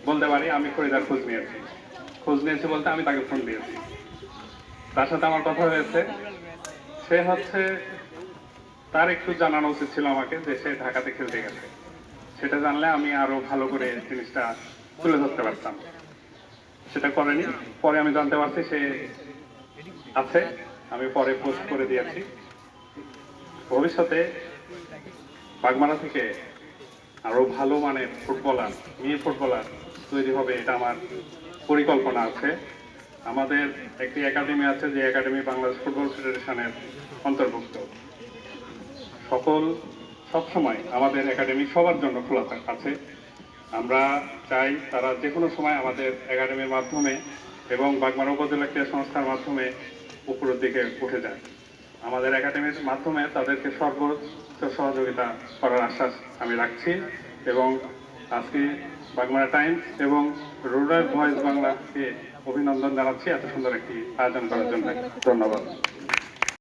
বলতে পারি আমি ফরিদার খোঁজ নিয়েছি। খোঁজ নিয়েছি বলতে আমি তাকে ফোন দিয়েছি, তার সাথে আমার কথা হয়েছে। সে হচ্ছে, তার একটু জানানো উচিত ছিল আমাকে যে সে ঢাকাতে খেলতে গেছে। সেটা জানলে আমি আরো ভালো করে জিনিসটা তুলে ধরতে পারতাম। সেটা করেনি। পরে আমি জানতে পারছি সে আছে, আমি পরে পোস্ট করে দিয়েছি। ভবিষ্যতে বাগমারা থেকে আরো ভালো মানের ফুটবলার, মেয়ে ফুটবলার তৈরি হবে, এটা আমার পরিকল্পনা আছে। আমাদের একটি একাডেমি আছে, যে একাডেমি বাংলাদেশ ফুটবল ফেডারেশনের অন্তর্ভুক্ত। সবসময় আমাদের একাডেমি সবার জন্য খোলা আছে। আমরা চাই তারা যে কোনো সময় আমাদের একাডেমির মাধ্যমে এবং বাগমারা উপজেলা ক্রীড়া সংস্থার মাধ্যমে উপরের দিকে উঠে যায়। আমাদের একাডেমির মাধ্যমে তাদেরকে সর্বোচ্চ সহযোগিতা করার আশ্বাস আমি রাখছি। এবং আজকে বাগমারা টাইমস এবং রুরাল ভয়েস বাংলাকে অভিনন্দন জানাচ্ছি এত সুন্দর একটি আয়োজন করার জন্য। ধন্যবাদ।